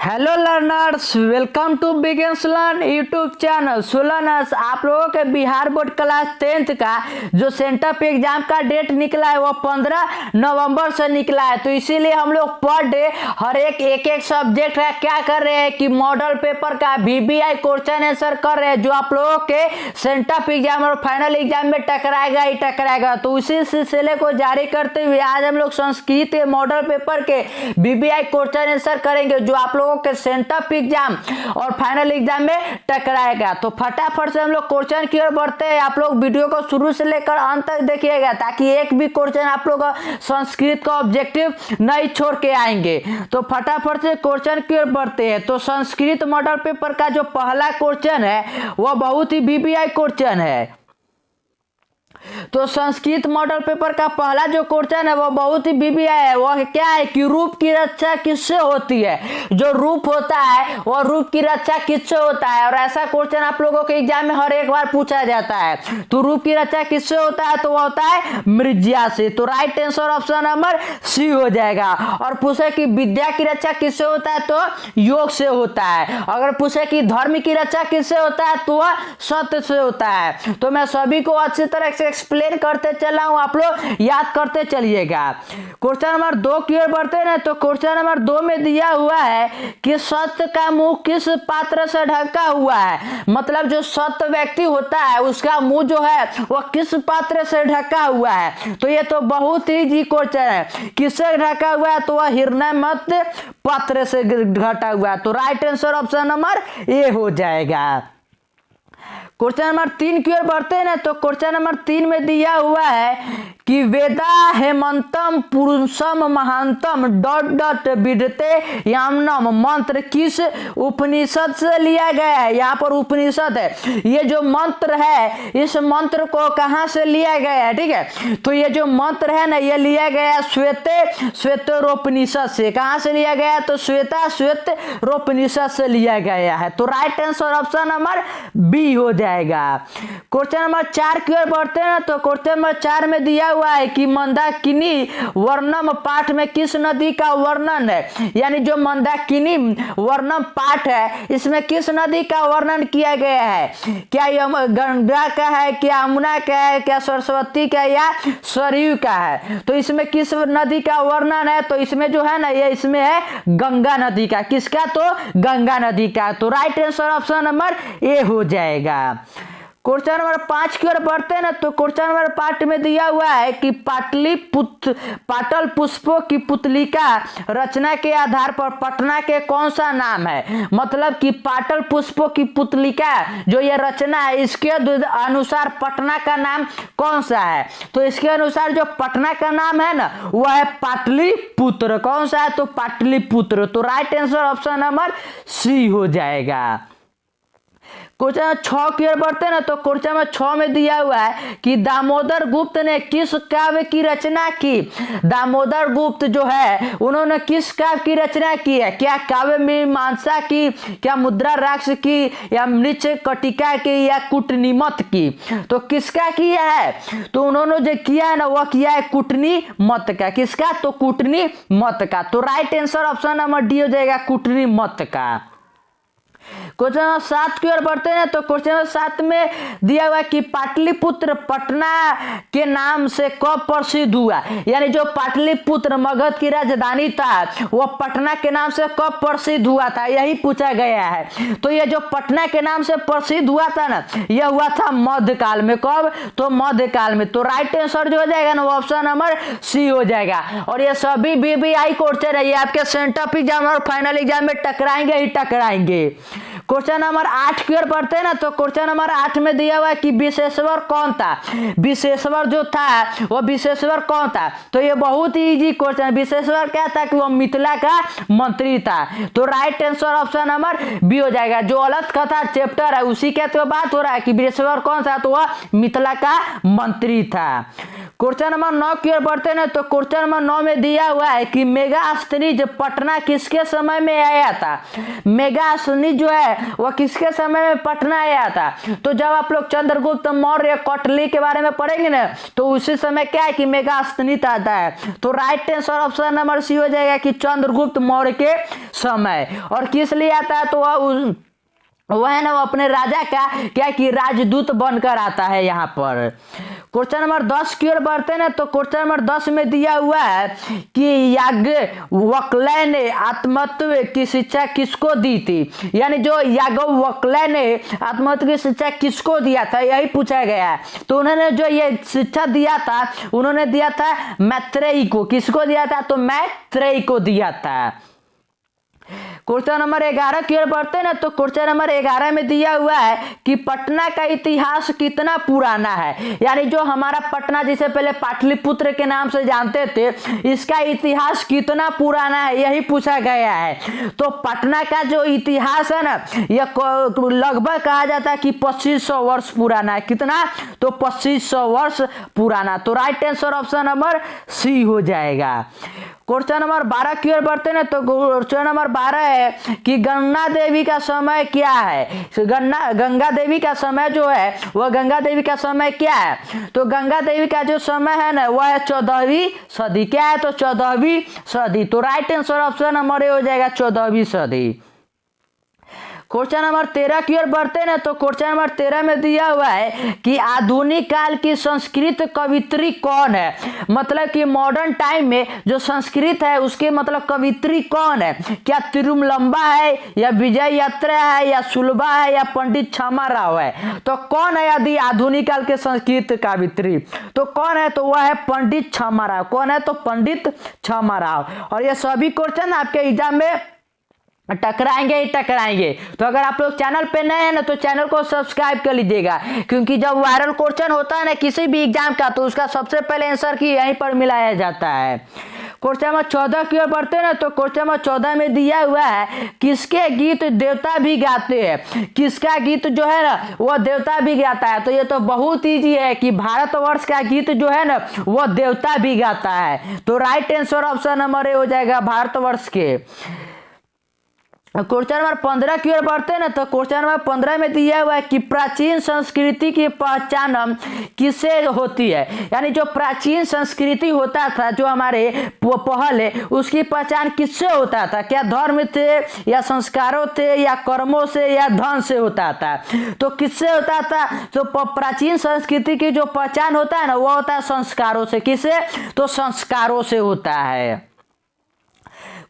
Hello learners, welcome to begins learn YouTube channel. So learners, आप लोगों के Bihar board class 10th का जो सेंटर पे एग्जाम का डेट निकला है वो 15 नवंबर से निकला है। तो इसीलिए हम लोग पर डे हर एक सब्जेक्ट का क्या कर रहे हैं कि मॉडल पेपर का VBI क्वेश्चन आंसर कर रहे हैं, जो आप लोगों के सेंटर पे एग्जाम और फाइनल एग्जाम में टकराएगा ही टकराएगा। तो उसी सिलसिले को जारी करते हुए आज हम लोग संस्कृत के मॉडल पेपर के VBI क्वेश्चन आंसर करेंगे, जो आप लोगों के सेंटर पे एग्जाम और फाइनल एग्जाम में टकराएगा। तो फटाफट से हम लोग क्वेश्चन की ओर बढ़ते हैं। आप लोग वीडियो को शुरू से लेकर अंत तक देखिएगा, ताकि एक भी क्वेश्चन आप लोग संस्कृत का ऑब्जेक्टिव नहीं छोड़ के आएंगे। तो फटाफट से क्वेश्चन की ओर बढ़ते हैं। तो संस्कृत मॉडल पेपर का जो पहला क्वेश्चन है वह बहुत ही VBI क्वेश्चन है। तो संस्कृत मॉडल पेपर का पहला जो क्वेश्चन है वो बहुत ही VBI है। वह क्या है कि रूप की रक्षा किससे होती है। जो रूप होता है वह रूप की रक्षा किससे होता है, और ऐसा क्वेश्चन आप लोगों के एग्जाम में हर एक बार पूछा जाता है। तो रूप की रक्षा किससे होता है, तो वह होता है मृज्या से। तो right answer option number C हो जाएगा। और पूछे कि विद्या की रक्षा किससे होता है, तो योग से होता है। अगर पूछे कि धर्म की रक्षा किससे होता है, तो वह सत्य से होता है। तो मैं सभी को अच्छी तरह से एक्सप्लेन करते चला हूं, आप लोग याद करते चलिएगा। क्वेश्चन नंबर 2 की ओर बढ़ते हैं। तो क्वेश्चन नंबर 2 में दिया हुआ है कि सत्य का मुंह किस पात्र से ढका हुआ है। मतलब जो सत्य व्यक्ति होता है उसका मुंह जो है वह किस पात्र से ढका हुआ है। तो ये तो बहुत ही इजी क्वेश्चन है। किससे ढका हुआ है, तो वह हिरण्य मत पात्र से ढका हुआ है। तो right answer option number A हो जाएगा। क्वेश्चन नंबर 3 की ओर बढ़ते हैं ना। तो क्वेश्चन नंबर 3 में दिया हुआ है कि वेदा हेमंतम पुरुषम महांतम डॉट डॉट विदते यामनम मंत्र किस उपनिषद से लिया गया है। यहाँ पर उपनिषद है। ये जो मंत्र है इस मंत्र को कहाँ से लिया गया है, ठीक है। तो ये जो मंत्र है ना ये लिया गया है श्वेतरोपनिषद से। कहाँ से लिया गया है, तो श्वेतरोपनिषद से लिया गया है। तो right answer option number B हो जाएगा। क्वेश्चन नंबर 4 की ओर बढ़ते हैं। तो क्वेश्चन नंबर 4 में दिया हुआ है कि मंदाकिनी वर्णम पाठ में किस नदी का वर्णन है। यानी जो मंदाकिनी वर्णम पाठ है इसमें किस नदी का वर्णन किया गया है। क्या यह गंगा का है, क्या यमुना का है, क्या सरस्वती का या सरयू का है। तो इसमें किस नदी का वर्णन है, तो इसमें जो है ना ये इसमें है गंगा नदी का। किसका, तो गंगा नदी का। तो right answer option number A हो जाएगा। क्वेश्चन नंबर 5 की ओर बढ़ते हैं ना। तो क्वेश्चन नंबर 5 में दिया हुआ है कि पाटल पुष्पों की पुतलिका रचना के आधार पर पटना के कौन सा नाम है। मतलब कि पाटल पुष्पों की पुतलिका जो ये रचना है इसके अनुसार पटना का नाम कौन सा है। तो इसके अनुसार जो पटना का नाम है ना वह है पाटलिपुत्र। कौन सा है, तो पाटलिपुत्र। तो right answer option number C हो जाएगा। क्वेश्चन 6 की ओर बढ़ते हैं ना। तो क्वेश्चन नंबर 6 में दिया हुआ है कि दामोदर गुप्त ने किस काव्य की रचना की। दामोदर गुप्त जो है उन्होंने किस काव्य की रचना की है। क्या काव्य मीमांसा की, क्या मुद्रा राक्ष की, या मृच्छकटिका की, या कूटनीमत की। तो किसका किया है, तो उन्होंने जो किया है ना वह किया है कूटनीमत का। किसका, तो कूटनीमत का। तो right answer option number D हो जाएगा, कूटनीमत का। क्वेश्चन नंबर 7 की ओर बढ़ते हैं। तो क्वेश्चन नंबर 7 में दिया हुआ कि पाटलिपुत्र पटना के नाम से कब प्रसिद्ध हुआ। यानी जो पाटलिपुत्र मगध की राजधानी था वह पटना के नाम से कब प्रसिद्ध हुआ था, यही पूछा गया है। तो ये जो पटना के नाम से प्रसिद्ध हुआ था ना यह हुआ था मध्यकाल में। कब, तो मध्यकाल में। तो राइट आंसर जो हो जाएगा ना वो ऑप्शन नंबर C हो जाएगा। और ये सभी VBI क्वेश्चन है, ये आपके सेंटर एग्जाम और फाइनल एग्जाम में टकराएंगे ही टकराएंगे। क्वेश्चन नंबर 8 की ओर बढ़ते हैं ना। तो क्वेश्चन नंबर 8 में दिया हुआ है कि विशेश्वर कौन था। विशेश्वर जो था वो विशेश्वर कौन था, तो ये बहुत ही इजी क्वेश्चन। विशेश्वर क्या था कि वो मिथिला का मंत्री था। तो right answer option number B हो जाएगा। जो अलग कथा चैप्टर है उसी के तो बात हो रहा है कि विशेश्वर कौन था, तो वह मिथिला का मंत्री था। क्वेश्चन नंबर 9 की ओर बढ़ते हैं तो क्वेश्चन नंबर 9 में दिया हुआ है कि मेगास्थनीज पटना किसके समय में आया था। मेगास्थनीज जो है वह किसके समय में पटना आया था। तो जब आप लोग चंद्रगुप्त मौर्य कौटिल्य के बारे में पढ़ेंगे ना तो उसी समय क्या है कि मेगास्थनीज आता है। तो right answer option number C हो जाएगा कि चंद्रगुप्त मौर्य के समय। और किस लिए आता है तो वह है ना वो अपने राजा का क्या कि राजदूत बनकर आता है यहाँ पर। क्वेश्चन नंबर 10 की ओर बढ़ते हैं तो क्वेश्चन नंबर 10 में दिया हुआ है कि याज्ञवल्क्य ने आत्मतत्व की शिक्षा किसको दी थी। यानी जो याज्ञवल्क्य ने आत्मतत्व की शिक्षा किसको दिया था यही पूछा गया है। तो उन्होंने जो ये शिक्षा दिया था उन्होंने दिया था मैत्रेयी को। किसको दिया था तो मैत्रेयी को दिया था। क्वेश्चन नंबर 11 की ओर बढ़ते हैं ना तो क्वेश्चन नंबर 11 में दिया हुआ है कि पटना का इतिहास कितना पुराना है। यानी जो हमारा पटना जिसे पहले पाटलिपुत्र के नाम से जानते थे इसका इतिहास कितना पुराना है यही पूछा गया है। तो पटना का जो इतिहास है ना यह लगभग कहा जाता है कि 2500 वर्ष पुराना है। कितना तो 2500 वर्ष पुराना। तो right answer option number C हो जाएगा। क्वेश्चन नंबर 12 की ओर बढ़ते हैं तो क्वेश्चन नंबर 12 है कि गंगा देवी का समय क्या है। गंगा देवी का समय जो है वह गंगा देवी का समय क्या है। तो गंगा देवी का जो समय है ना वह है 14वीं सदी। क्या है तो 14वीं सदी। तो right answer option number A हो जाएगा 14वीं सदी। क्वेश्चन नंबर 13 की ओर बढ़ते हैं ना तो क्वेश्चन नंबर 13 में दिया हुआ है कि आधुनिक काल की संस्कृत कवित्री कौन है। मतलब कि मॉडर्न टाइम में जो संस्कृत है उसके मतलब कवित्री कौन है। क्या तिरुमलंबा है या विजय यात्रा है या सुलभा है या पंडित क्षमा राव है। तो कौन है यदि आधुनिक काल के संस्कृत कवित्री तो कौन है तो वह है पंडित क्षमा राव। कौन है तो पंडित क्षमा राव। और ये सभी क्वेश्चन आपके एग्जाम में टकराएंगे ही टकराएंगे। तो अगर आप लोग चैनल पे नए हैं ना तो चैनल को सब्सक्राइब कर लीजिएगा क्योंकि जब वायरल क्वेश्चन होता है ना किसी भी एग्जाम का तो उसका सबसे पहले आंसर की यहीं पर मिलाया जाता है। क्वेश्चन नंबर 14 की ओर बढ़ते हैं ना तो क्वेश्चन नंबर 14 में दिया हुआ है किसके गीत देवता भी गाते हैं। किसका गीत जो है ना वह देवता भी गाता है। तो ये तो बहुत ईजी है कि भारतवर्ष का गीत जो है ना वह देवता भी गाता है। तो right answer option number A हो जाएगा भारतवर्ष के। क्वेश्चन नंबर 15 की ओर बढ़ते हैं ना तो क्वेश्चन नंबर 15 में दिया हुआ है कि प्राचीन संस्कृति की पहचान किससे होती है। यानी जो प्राचीन संस्कृति होता था जो हमारे पहले उसकी पहचान किससे होता था। क्या धर्म थे या संस्कारों थे या कर्मों से या धन से होता था। तो किससे होता था तो प्राचीन संस्कृति की जो पहचान होता है ना वह होता है संस्कारों से। किससे तो संस्कारों से होता है।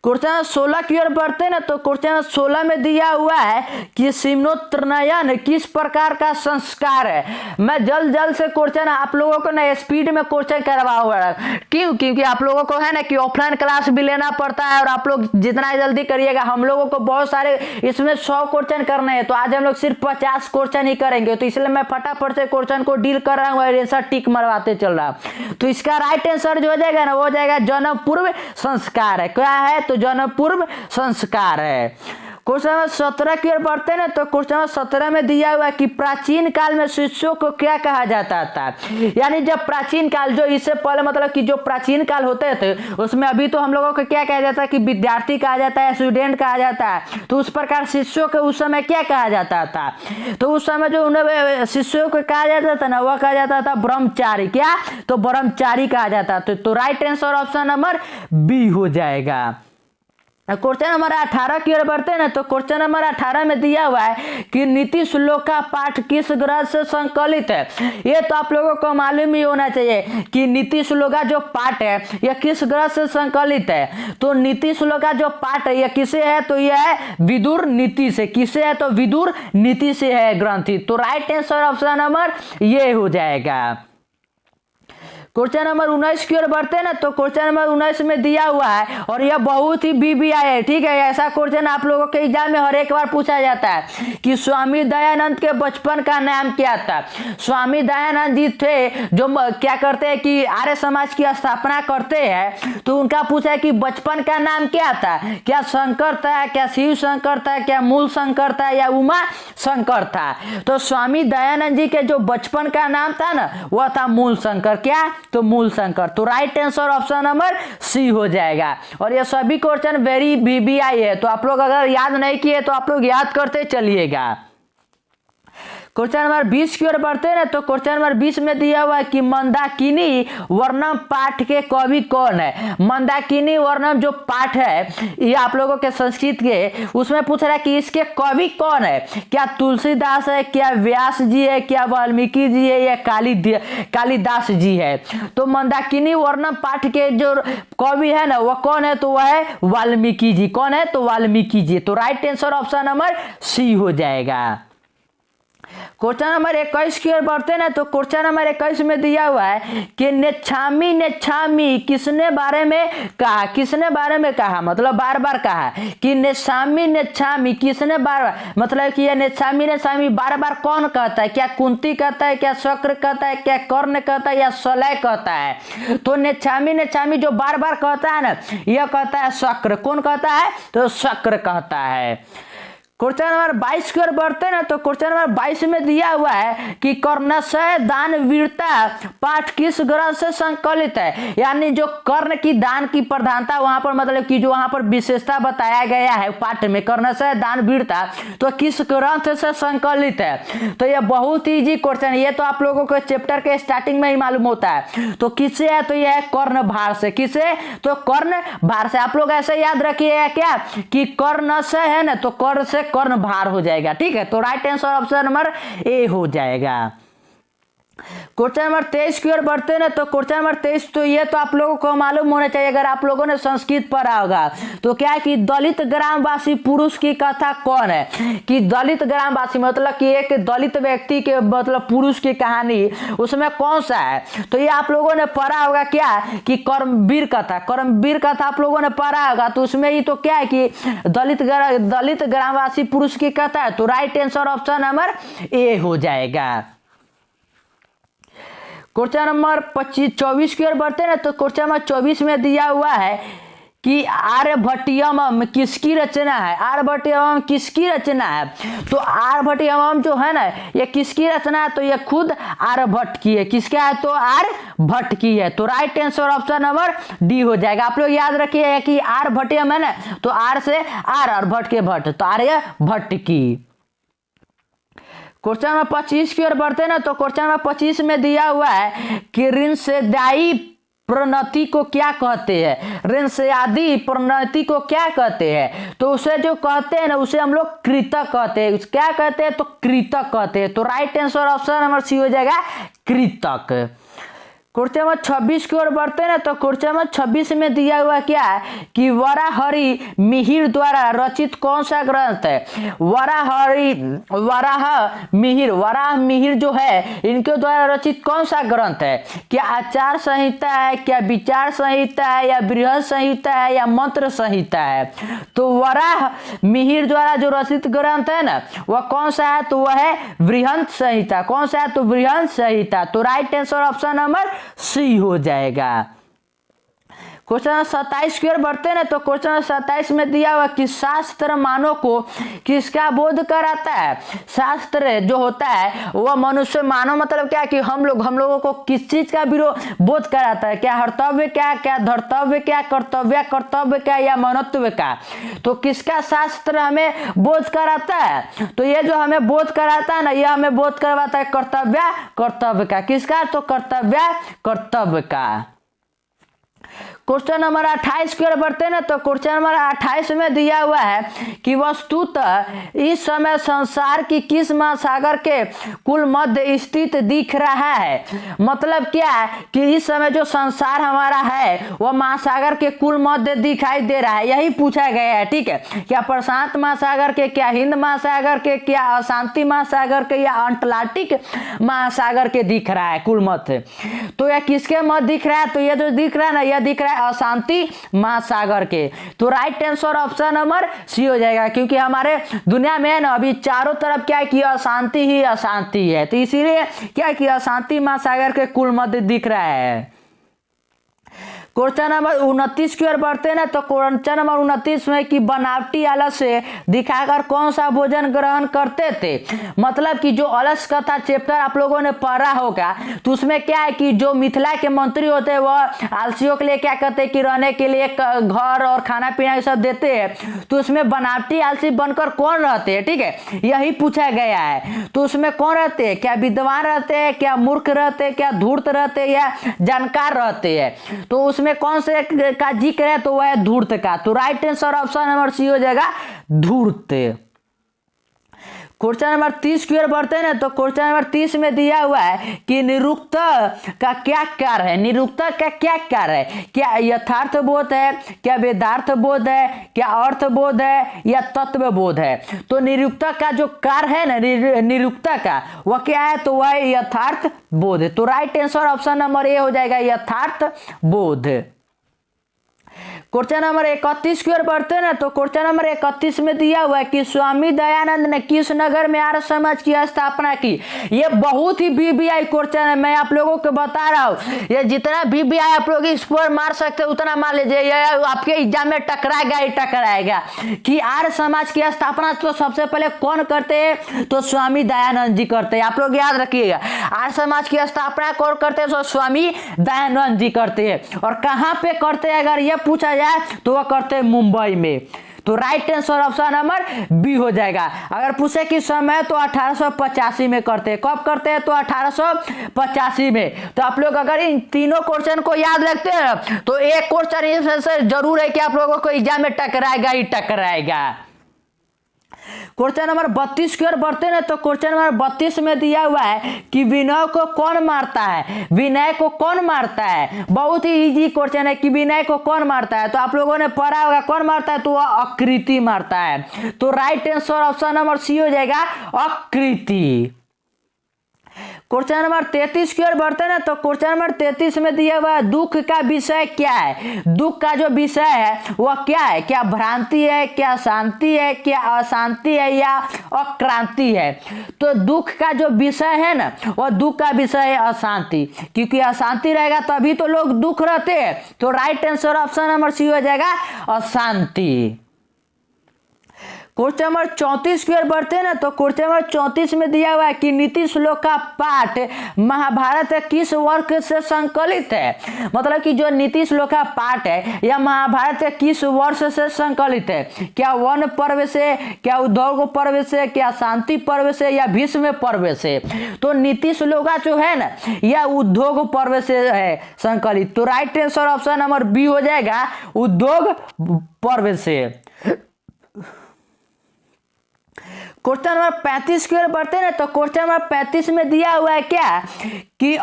क्वेश्चन 16 की ओर बढ़ते हैं ना तो क्वेश्चन 16 में दिया हुआ है कि सिमनोत्तरनयन किस प्रकार का संस्कार है। मैं जल्द से क्वेश्चन आप लोगों को ना स्पीड में क्वेश्चन करवाऊंगा। क्योंकि आप लोगों को है ना कि ऑफलाइन क्लास भी लेना पड़ता है और आप लोग जितना जल्दी करिएगा हम लोगों को बहुत सारे इसमें 100 क्वेश्चन करने हैं। तो आज हम लोग सिर्फ 50 क्वेश्चन ही करेंगे। तो इसलिए मैं फटाफट से क्वेश्चन को डील कर रहा हूँ और आंसर टिक मरवाते चल रहा। तो इसका राइट आंसर जो हो जाएगा ना वो हो जाएगा जन्म पूर्व संस्कार है। क्या है तो जन्म पूर्व संस्कार है। क्वेश्चन नंबर 17 की ओर बढ़ते हैं ना तो क्वेश्चन नंबर 17 में दिया हुआ है कि प्राचीन काल में शिष्यों को क्या कहा जाता था। यानी जब प्राचीन काल जो इससे पहले मतलब कि जो प्राचीन काल होते थे उसमें अभी तो हम लोगों को क्या कहा जाता है कि विद्यार्थी कहा जाता है स्टूडेंट कहा जाता है। तो उस प्रकार शिष्यों को उस समय क्या कहा जाता था। तो उस समय जो उन्हें शिष्यों को कहा जाता था ना वह कहा जाता था ब्रह्मचारी। क्या तो ब्रह्मचारी कहा जाता था। तो right answer option number B हो जाएगा। क्वेश्चन नंबर 18 की ओर बढ़ते हैं ना तो क्वेश्चन नंबर 18 में दिया हुआ है कि नीति श्लोक का पाठ किस ग्रंथ से संकलित है। ये तो आप लोगों को मालूम ही होना चाहिए कि नीति श्लोक का जो पाठ है यह किस ग्रंथ से संकलित है। तो नीति श्लोक का जो पाठ है यह किसे है तो यह है विदुर नीति से। किसे है तो विदुर नीति से है ग्रंथि। तो राइट आंसर ऑप्शन नंबर ये हो जाएगा। क्वेश्चन नंबर 19 की ओर बढ़ते हैं ना तो क्वेश्चन नंबर 19 में दिया हुआ है और यह बहुत ही बीबीआई है। ठीक है ऐसा क्वेश्चन आप लोगों के एग्जाम में हर एक बार पूछा जाता है कि स्वामी दयानंद के बचपन का नाम क्या था। स्वामी दयानंद जी थे जो क्या करते हैं कि आर्य समाज की स्थापना करते हैं। तो उनका पूछा है कि बचपन का नाम क्या था। क्या शंकर था क्या शिव शंकर था क्या मूल शंकर था या उमा शंकर था। तो स्वामी दयानंद जी के जो बचपन का नाम था ना वह था मूल शंकर। क्या तो मूल संकर। तो right answer option number C हो जाएगा। और ये सभी क्वेश्चन वेरी VBI है, तो आप लोग अगर याद नहीं किए तो आप लोग याद करते चलिएगा। क्वेश्चन नंबर 20 की ओर बढ़ते हैं ना, तो क्वेश्चन नंबर 20 में दिया हुआ है कि मंदाकिनी वर्णम पाठ के कवि कौन है। मंदाकिनी वर्णम जो पाठ है ये आप लोगों के संस्कृत के, उसमें पूछ रहा है कि इसके कवि कौन है। क्या तुलसीदास है, क्या व्यास जी है, क्या वाल्मीकि जी है, या कालिदास जी है। तो मंदाकिनी वर्णम पाठ के जो कवि है ना वह कौन है, तो वह है वाल्मीकि जी। कौन है, तो वाल्मीकि जी। तो right answer option number C हो जाएगा। क्वेश्चन नंबर 21 की ओर बढ़ते ना, तो क्वेश्चन नंबर 21 में दिया हुआ है कि नेच्छामी नेच्छामी किसने बारे में कहा। किसने बारे में कहा, मतलब बार बार कहा कि नेच्छामी नेच्छामी किसने बार बार, मतलब कि यह नेच्छामी नेच्छामी बार बार कौन कहता है। क्या कुंती कहता है, क्या शक्र कहता है, क्या कर्ण कहता है, या सलय कहता है। तो नेच्छामी नेच्छामी जो बार बार कहता है ना, यह कहता है शक्र। कौन कहता है, तो शक्र कहता है। क्वेश्चन नंबर 22 की ओर बढ़ते ना, तो क्वेश्चन नंबर 22 में दिया हुआ है कि कर्णशय दान वीरता पाठ किस ग्रंथ से संकलित है। यानी जो कर्ण की दान की प्रधानता वहां पर, मतलब कि जो वहां पर विशेषता बताया गया है पाठ में कर्णशय दान वीरता, तो किस ग्रंथ से संकलित है। तो ये बहुत इजी क्वेश्चन, ये तो आप लोगों को चैप्टर के स्टार्टिंग में ही मालूम होता है। तो किससे है, तो यह है कर्ण भार से। किसे, तो कर्ण भार से। आप लोग ऐसे याद रखिएगा क्या कि कर्णशय है ना, तो कर्ण से कर्ण भार हो जाएगा। ठीक है, तो right answer option number A हो जाएगा। क्वेश्चन नंबर 23 की ओर बढ़ते ना, तो क्वेश्चन नंबर 23, तो ये तो आप लोगों को मालूम होना चाहिए अगर आप लोगों ने संस्कृत पढ़ा होगा। तो क्या है कि दलित ग्रामवासी पुरुष की कथा कौन है। कि दलित ग्रामवासी मतलब कि एक दलित व्यक्ति के, मतलब पुरुष की कहानी, उसमें कौन सा है। तो ये आप लोगों ने पढ़ा होगा क्या कि कर्मवीर कथा। कर्मवीर कथा आप लोगों ने पढ़ा होगा, तो उसमें ही तो क्या है कि दलित ग्रामवासी पुरुष की कथा है। तो right answer option number A हो जाएगा। क्वेश्चन नंबर 24 की ओर बढ़ते ना, तो क्वेश्चन नंबर 24 में दिया हुआ है कि आर्यभट्टियम किसकी रचना है। आर्यभट्टियम किसकी रचना है। तो आर्यभट्टियम जो है ना ये किसकी रचना है, तो ये खुद आर्यभट्ट की है। किसका है, तो आर्यभट्ट की है। तो right answer option number D हो जाएगा। आप लोग याद रखिए कि आर्यभट्टियम है ना, तो आर से आर और भट्ट के भट्ट, तो आर्यभट्ट की। क्वेश्चन नंबर 25 की ओर बढ़ते ना, तो क्वेश्चन नंबर 25 में दिया हुआ है कि ऋण से दायी प्रणति को क्या कहते हैं। ऋण से आदि प्रणति को क्या कहते हैं। तो उसे जो कहते हैं ना उसे हम लोग कृतक कहते हैं। क्या कहते हैं, तो कृतक कहते हैं। तो right answer option number C हो जाएगा, कृतक। क्वेश्चन नंबर 26 की ओर बढ़ते ना, तो क्वेश्चन नंबर 26 में दिया हुआ क्या है कि वराहरि मिहिर द्वारा रचित कौन सा ग्रंथ है। वराह मिहिर जो है इनके द्वारा रचित कौन सा ग्रंथ है। क्या आचार संहिता है, क्या विचार संहिता है, या बृहद संहिता है, या मंत्र संहिता है। तो वराह मिहिर द्वारा जो रचित ग्रंथ है ना वह कौन सा है, तो वह है बृहद संहिता। कौन सा है, तो बृहद संहिता। तो right answer option number C हो जाएगा। क्वेश्चन 27 की ओर बढ़ते हैं तो क्वेश्चन 27 में दिया हुआ कि शास्त्र मानव को किसका बोध कराता है। शास्त्र जो होता है वह मनुष्य, मानव मतलब क्या कि हम लोगों को किस चीज का बोध कराता है। क्या हर्तव्य क्या, क्या धर्तव्य क्या, कर्तव्य क्या, या मनत्व का। तो किसका शास्त्र हमें बोध कराता है, तो ये जो हमें बोध कराता है ना यह हमें बोध करवाता है कर्तव्य का। किसका, तो कर्तव्य का। क्वेश्चन नंबर 28 की ओर बढ़ते हैं ना, तो क्वेश्चन नंबर 28 में दिया हुआ है कि वस्तुतः इस समय संसार की किस महासागर के कुल मध्य स्थित दिख रहा है। मतलब क्या है कि इस समय जो संसार हमारा है वह महासागर के कुल मध्य दिखाई दे रहा है, यही पूछा गया है। ठीक है, क्या प्रशांत महासागर के, क्या हिंद महासागर के, क्या अशांति महासागर के, या अटलांटिक महासागर के दिख रहा है कुल मध्य। तो यह किसके मध्य दिख रहा है, तो यह जो दिख रहा है ना यह दिख रहा है अशांति महासागर के। तो right answer option number C हो जाएगा, क्योंकि हमारे दुनिया में है ना अभी चारों तरफ क्या है कि अशांति ही अशांति है, तो इसीलिए क्या है कि अशांति महासागर के कुल मध्य दिख रहा है। क्वेश्चन नंबर 29 की ओर बढ़ते हैं ना, तो क्वेश्चन नंबर 29 में कि बनावटी आलस से दिखाकर कौन सा भोजन ग्रहण करते थे। मतलब कि जो अलस कथा चैप्टर आप लोगों ने पढ़ा होगा, तो उसमें क्या है कि जो मिथिला के मंत्री होते हैं वह आलसियों के लिए क्या करते हैं कि रहने के लिए घर और खाना पीना ये सब देते हैं। तो उसमें बनावटी आलसी बनकर कौन रहते हैं, ठीक है, यही पूछा गया है। तो उसमें कौन रहते हैं, क्या विद्वान रहते हैं, क्या मूर्ख रहते हैं, क्या धूर्त रहते हैं, या जानकार रहते हैं। तो उसमें कौन से का जिक्र है, तो वह है धूर्त का। तो right answer option number C हो जाएगा धूर्त। क्वेश्चन नंबर 30 की ओर बढ़ते हैं ना, तो क्वेश्चन नंबर 30 में दिया हुआ है कि निरुक्त का क्या कार्य है। निरुक्त का क्या कार्य है, क्या यथार्थ बोध है, क्या वेदार्थ बोध है, क्या अर्थ बोध है, या तत्व बोध है। तो निरुक्त का जो कार्य है ना, निरुक्त का वह क्या है, तो वह यथार्थ बोध है। तो right answer option number A हो जाएगा यथार्थ बोध। क्वेश्चन नंबर 31 की ओर बढ़ते हैं ना, तो क्वेश्चन नंबर 31 में दिया हुआ है कि स्वामी दयानंद ने किस नगर में आर्य समाज की स्थापना की। ये बहुत ही वीवीआई क्वेश्चन है, मैं आप लोगों को बता रहा हूँ। ये जितना वीवीआई आप लोग इस पर मार सकते हैं उतना मार लीजिए, ये आपके एग्जाम में टकराएगा ही टकराएगा। कि आर्य समाज की स्थापना तो सबसे पहले कौन करते हैं, तो स्वामी दयानंद जी करते हैं। आप लोग याद रखिएगा, आर्य समाज की स्थापना कौन करते हैं, तो स्वामी दयानंद जी करते हैं। और कहाँ पे करते हैं अगर ये पूछा जाए तो वह करते हैं मुंबई में। तो right answer option number B हो जाएगा। अगर पूछे कि समय, तो 1885 में करते हैं। कब करते हैं, तो 1885 में। तो आप लोग अगर इन तीनों क्वेश्चन को याद रखते हैं तो एक क्वेश्चन इससे जरूर है कि आप लोगों को एग्जाम में टकराएगा ही टकराएगा। क्वेश्चन नंबर 32 की ओर बढ़ते हैं तो क्वेश्चन नंबर 32 में दिया हुआ है कि विनय को कौन मारता है। विनय को कौन मारता है, बहुत ही इजी क्वेश्चन है कि विनय को कौन मारता है। तो आप लोगों ने पढ़ा होगा कौन मारता है, तो वह आकृति मारता है। तो right answer option number C हो जाएगा आकृति। क्वेश्चन नंबर 33 की ओर बढ़ते हैं ना, तो क्वेश्चन नंबर 33 में दिया हुआ है दुख का विषय क्या है। दुख का जो विषय है वह क्या है, क्या भ्रांति है, क्या शांति है, क्या अशांति है, या अक्रांति है। तो दुख का जो विषय है ना, वह दुख का विषय है अशांति, क्योंकि अशांति रहेगा तभी तो लोग दुख रहते हैं। तो right answer option number C हो जाएगा अशांति। क्वेश्चन नंबर 34 की ओर बढ़ते हैं ना, तो क्वेश्चन नंबर 34 में दिया हुआ है कि नीति श्लोक का पाठ महाभारत किस वर्ष से संकलित है। मतलब कि जो नीति श्लोक का पाठ है यह महाभारत के किस वर्ष से संकलित है। क्या वन पर्व से, क्या उद्योग पर्व से, क्या शांति पर्व से, या भीष्म पर्व से। तो नीति श्लोक जो है ना यह उद्योग पर्व से है संकलित। तो right answer option number B हो जाएगा उद्योग पर्व से। क्वेश्चन नंबर 35 की ओर बढ़ते हैं तो क्वेश्चन नंबर 35 में दिया हुआ है क्या कि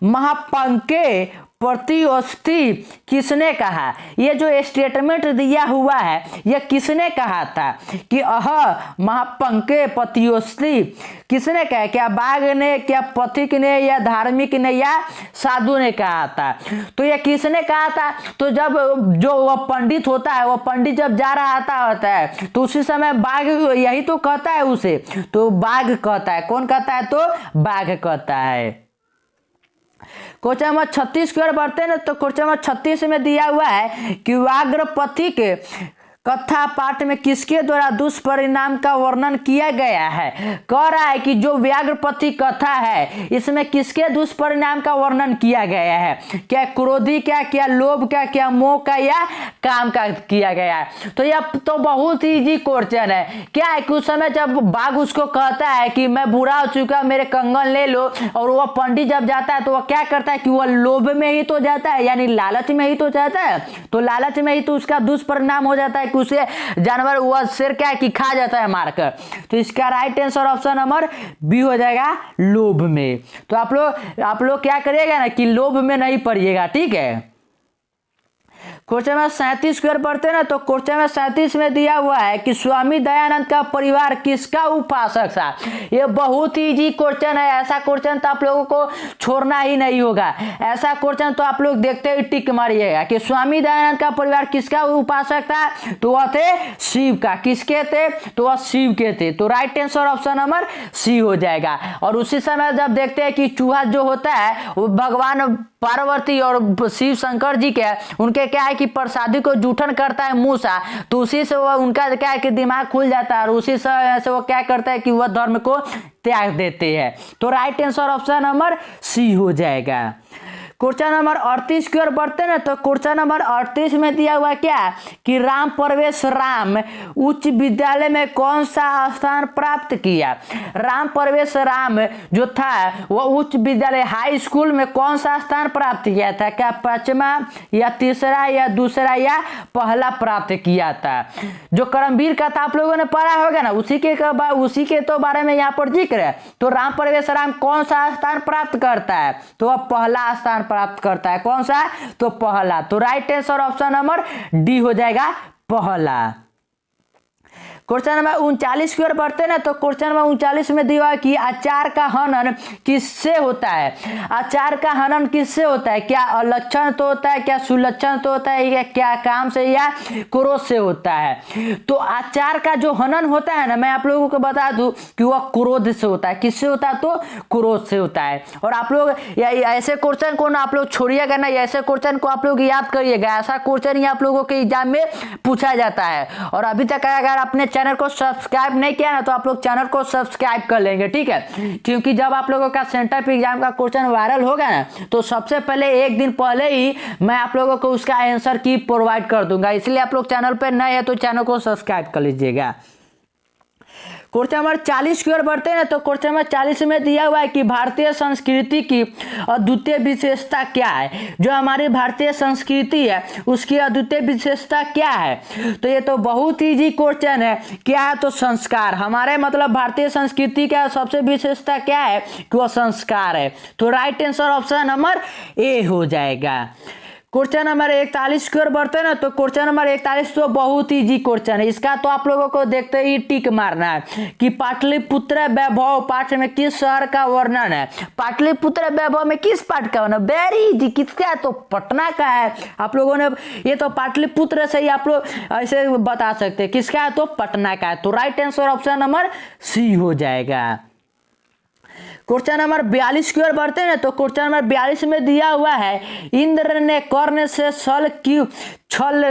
महापंके प्रतियोस्थी किसने कहा। ये जो स्टेटमेंट दिया हुआ है यह किसने कहा था कि महापंके प्रतियोस्थी किसने कहा। क्या बाघ ने, क्या पथिक ने, या धार्मिक ने, या साधु ने कहा था। तो यह किसने कहा था, तो जब जो वह पंडित होता है, वह पंडित जब जा रहा होता है तो उसी समय बाघ यही तो कहता है उसे, तो बाघ कहता है। कौन कहता है, तो बाघ कहता है। क्वेश्चन नंबर 36 की ओर बढ़ते हैं ना, तो क्वेश्चन नंबर 36 में दिया हुआ है कि व्याघ्रपति के कथा पाठ में किसके द्वारा दुष्परिणाम का वर्णन किया गया है। कह रहा है कि जो व्याघ्रपति कथा है इसमें किसके दुष्परिणाम का वर्णन किया गया है। क्या क्रोधी का, क्या लोभ का, क्या मोह का, या काम का किया गया है। तो यह तो बहुत ही इजी क्वेश्चन है। क्या है कि उस समय जब बाघ उसको कहता है कि मैं बुरा हो चुका, मेरे कंगन ले लो, और वह पंडित जब जाता है तो वह क्या करता है कि वह लोभ में ही तो जाता है, यानी लालच में ही तो जाता है। तो लालच में ही तो उसका दुष्परिणाम हो जाता है, उसे जानवर वह शेर क्या है कि खा जाता है मारकर। तो इसका right answer option number B हो जाएगा लोभ में। तो आप लोग क्या करिएगा ना कि लोभ में नहीं पड़िएगा, ठीक है। क्वेश्चन नंबर 37 की ओर बढ़ते हैं ना, तो क्वेश्चन नंबर 37 में दिया हुआ है कि स्वामी दयानंद का परिवार किसका उपासक था। ये बहुत ही इजी क्वेश्चन है, ऐसा क्वेश्चन तो आप लोगों को छोड़ना ही नहीं होगा। ऐसा क्वेश्चन तो आप लोग देखते ही टिक मारिएगा कि स्वामी दयानंद का परिवार किसका उपासक था, तो वह थे शिव का। किसके थे, तो वह शिव के थे। तो right answer option number C हो जाएगा। और उसी समय जब देखते हैं कि चूहा जो होता है वो भगवान पार्वती और शिव शंकर जी के उनके क्या है कि प्रसादी को जूठन करता है मूसा, तो उसी से वो उनका क्या है कि दिमाग खुल जाता है और उसी से वो क्या करता है कि वह धर्म को त्याग देते हैं। तो right answer option number C हो जाएगा। क्वेश्चन नंबर 38 की ओर बढ़ते हैं ना, तो क्वेश्चन नंबर 38 में दिया हुआ क्या कि राम प्रवेश राम उच्च विद्यालय में कौन सा स्थान प्राप्त किया। राम प्रवेश राम जो था वह उच्च विद्यालय हाई स्कूल में कौन सा स्थान प्राप्त किया था, क्या पांचवा या तीसरा या दूसरा या पहला प्राप्त किया था। जो कर्मवीर का था आप लोगों ने पढ़ा होगा ना, उसी के तो बारे में यहाँ पर जिक्र है। तो राम प्रवेश राम कौन सा स्थान प्राप्त करता है, तो वह पहला स्थान प्राप्त करता है। कौन सा, तो पहला। तो right answer option number D हो जाएगा, पहला। क्वेश्चन नंबर 39 की ओर बढ़ते हैं ना, तो क्वेश्चन नंबर 39 में दिया कि आचार का हनन किससे होता है। आचार का हनन किससे होता है, क्या अलक्षण तो होता है, क्या सुलक्षण तो होता है, या क्या काम से या क्रोध से होता है। तो आचार का जो हनन होता है ना, मैं आप लोगों को बता दूं कि वह क्रोध से होता है। किससे होता है, तो क्रोध से होता है। और आप लोग ऐसे क्वेश्चन को ना आप लोग छोड़िएगा ना, ऐसे क्वेश्चन को आप लोग याद करिएगा। ऐसा क्वेश्चन ही आप लोगों के एग्जाम में पूछा जाता है। और अभी तक अगर आपने चैनल को सब्सक्राइब नहीं किया ना, तो आप लोग चैनल को सब्सक्राइब कर लेंगे, ठीक है। क्योंकि जब आप लोगों का सेंटर पे एग्जाम का क्वेश्चन वायरल होगा ना, तो सबसे पहले एक दिन पहले ही मैं आप लोगों को उसका आंसर की प्रोवाइड कर दूंगा। इसलिए आप लोग चैनल पे नए हैं तो चैनल को सब्सक्राइब कर लीजिएगा। क्वेश्चन नंबर 40 की ओर बढ़ते हैं ना, तो क्वेश्चन नंबर 40 में दिया हुआ है कि भारतीय संस्कृति की अद्वितीय विशेषता क्या है। जो हमारी भारतीय संस्कृति है उसकी अद्वितीय विशेषता क्या है। तो ये तो बहुत इजी क्वेश्चन है। क्या है, तो संस्कार। हमारे मतलब भारतीय संस्कृति का सबसे विशेषता क्या है कि वह संस्कार है। तो right answer option number A हो जाएगा। क्वेश्चन नंबर 41 की ओर बढ़ते हैं ना, तो क्वेश्चन नंबर 41 तो बहुत इजी क्वेश्चन है। इसका तो आप लोगों को देखते ही टिक मारना है कि पाटलिपुत्र वैभव पाठ में किस शहर का वर्णन है। पाटलिपुत्र वैभव में किस पाठ का वर्णन, वेरी इजी। किसका है, तो पटना का है। आप लोगों ने ये तो पाटलिपुत्र से ही आप लोग ऐसे बता सकते हैं। किसका है, तो पटना का है। तो right answer option number C हो जाएगा। क्वेश्चन नंबर 42 की ओर बढ़ते हैं ना, तो क्वेश्चन नंबर 42 में दिया हुआ है इंद्र ने कर्ण से छल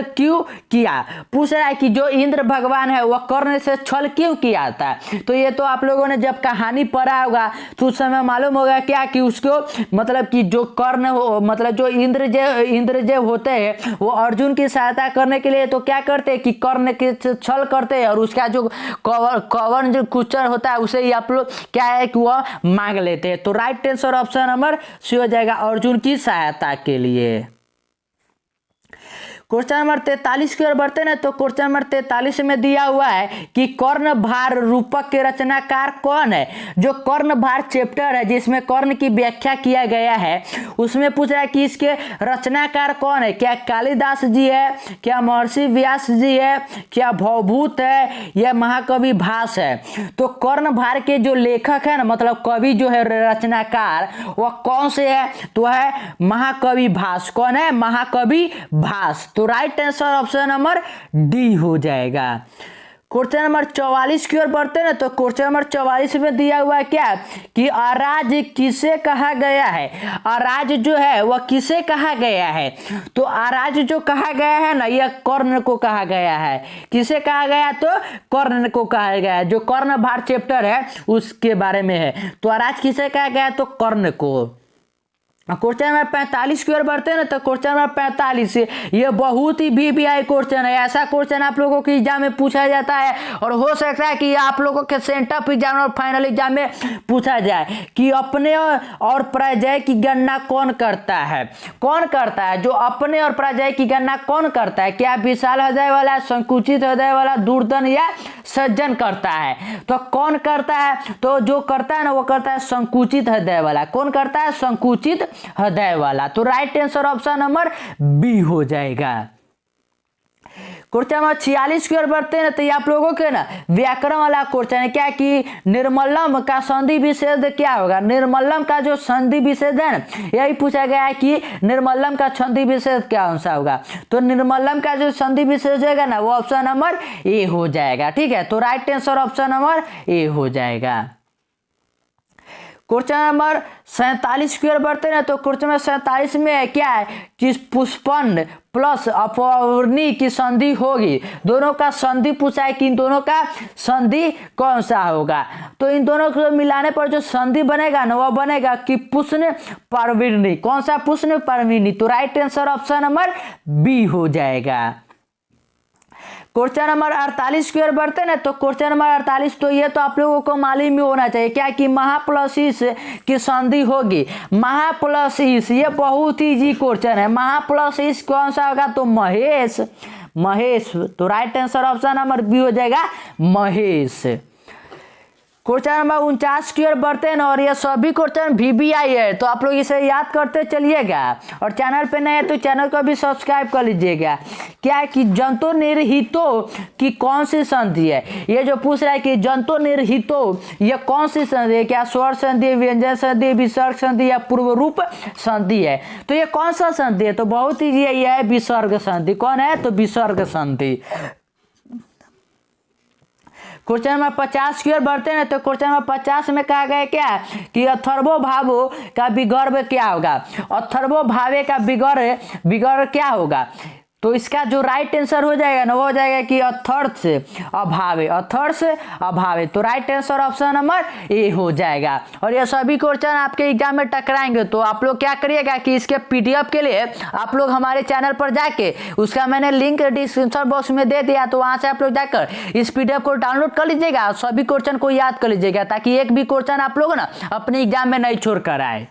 क्यों किया। पूछ रहा है कि जो इंद्र भगवान है वह कर्ण से छल क्यों किया था। तो ये तो आप लोगों ने जब कहानी पढ़ा होगा तो उस समय मालूम होगा क्या कि उसको मतलब कि जो कर्ण हो मतलब जो इंद्र होते हैं वो अर्जुन की सहायता करने के लिए तो क्या करते हैं कि कर्ण के छल करते हैं और उसका जो कवन जो कुचर होता है उसे ही आप लोग क्या है कि वह मांग लेते हैं। तो right answer option number C हो जाएगा, अर्जुन की सहायता के लिए। क्वेश्चन नंबर 43 की ओर बढ़ते हैं ना, तो क्वेश्चन नंबर 43 में दिया हुआ है कि कर्ण भार रूपक के रचनाकार कौन है। जो कर्ण भार चैप्टर है जिसमें कर्ण की व्याख्या किया गया है उसमें पूछ रहा है कि इसके रचनाकार कौन है। क्या कालिदास जी है, क्या महर्षि व्यास जी है, क्या भवभूत है, या महाकवि भास है। तो कर्ण भार के जो लेखक है ना मतलब कवि जो है रचनाकार वह कौन से है, तो है महाकवि भास। कौन है, महाकवि भास। तो right answer option number D हो जाएगा। क्वेश्चन नंबर 44 की ओर बढ़ते हैं ना, तो क्वेश्चन नंबर 44 में दिया हुआ है क्या कि अराज किसे कहा गया है। अराज जो है वह किसे कहा गया है। तो अराज जो कहा गया है ना यह कर्ण को कहा गया है। किसे कहा गया, तो कर्ण को कहा गया है। जो कर्ण भार चैप्टर है उसके बारे में है। तो अराज किसे कहा गया, तो कर्ण को। क्वेश्चन नंबर 45 की ओर बढ़ते हैं ना, तो क्वेश्चन नंबर 45 ये बहुत ही वीवीआई क्वेश्चन है। ऐसा क्वेश्चन आप लोगों के एग्जाम में पूछा जाता है और हो सकता है कि आप लोगों के सेंटर एग्जाम और फाइनल एग्जाम में पूछा जाए कि अपने और पराजय की गणना कौन करता है। कौन करता है, जो अपने और पराजय की गणना कौन करता है। क्या विशाल हृदय वाला, संकुचित हृदय वाला, दुर्दन या सज्जन करता है। तो कौन करता है, तो जो करता है ना वो करता है संकुचित हृदय वाला। कौन करता है, संकुचित हृदय वाला। तो right answer option number B हो जाएगा। क्वेश्चन नंबर 46 की ओर बढ़ते हैं ना, तो ये आप लोगों के ना व्याकरण वाला क्वेश्चन है। क्या कि निर्मलम का संधि विच्छेद क्या होगा। निर्मलम का जो संधि विच्छेद है ना, यही पूछा गया है कि निर्मलम का संधि विच्छेद क्या कौन सा होगा। तो निर्मलम का जो संधि विच्छेद होगा ना, वो ऑप्शन नंबर ए हो जाएगा। ठीक है, तो right answer option number A हो जाएगा। क्वेश्चन नंबर 47 की ओर बढ़ते हैं, तो क्वेश्चन नंबर 47 में क्या है कि पुष्पन प्लस अपवर्णी की संधि होगी। दोनों का संधि पूछा है कि इन दोनों का संधि कौन सा होगा। तो इन दोनों को मिलाने पर जो संधि बनेगा ना, वो बनेगा कि पुष्ण परवीणी। कौन सा पुष्ण परवीणी। तो right answer option number B हो जाएगा। क्वेश्चन नंबर 48 की ओर बढ़ते हैं ना, तो क्वेश्चन नंबर 48 तो ये तो आप लोगों को मालूम ही होना चाहिए। क्या कि महा प्लस ईस की संधि होगी। महा प्लस ईस, ये बहुत ही इजी क्वेश्चन है। महा प्लस ईस कौन सा होगा। तो महेश, महेश। तो right answer option number B हो जाएगा महेश। क्वेश्चन नंबर 49 की ओर बढ़ते हैं और ये सभी क्वेश्चन VBI है, तो आप लोग इसे याद करते चलिएगा। और चैनल पे नए हैं तो चैनल को भी सब्सक्राइब कर लीजिएगा। क्या है कि जंतु निर्हितों की कौन सी संधि है। ये जो पूछ रहा है कि जंतु निर्हितों ये कौन सी संधि है। क्या स्वर संधि, व्यंजन संधि, विसर्ग संधि या पूर्व रूप संधि है। तो ये कौन सा संधि है। तो बहुत ही ये है विसर्ग संधि। कौन है। तो विसर्ग संधि। क्वेश्चन नंबर 50 की ओर बढ़ते हैं तो क्वेश्चन नंबर 50 में कहा गया क्या कि अथर्वोभावो का विगर्भ क्या होगा। अथर्वोभावे का विगर्भ क्या होगा। तो इसका जो राइट आंसर हो जाएगा ना, वो हो जाएगा कि अथर्स अभावे, अथर्स अभावे। तो right answer option number A हो जाएगा। और ये सभी क्वेश्चन आपके एग्जाम में टकराएंगे, तो आप लोग क्या करिएगा कि इसके PDF के लिए आप लोग हमारे चैनल पर जाके, उसका मैंने लिंक डिस्क्रिप्शन बॉक्स में दे दिया, तो वहां से आप लोग जाकर इस PDF को डाउनलोड कर लीजिएगा। सभी क्वेश्चन को याद कर लीजिएगा, ताकि एक भी क्वेश्चन आप लोग ना अपने एग्जाम में नहीं छोड़ कर आए।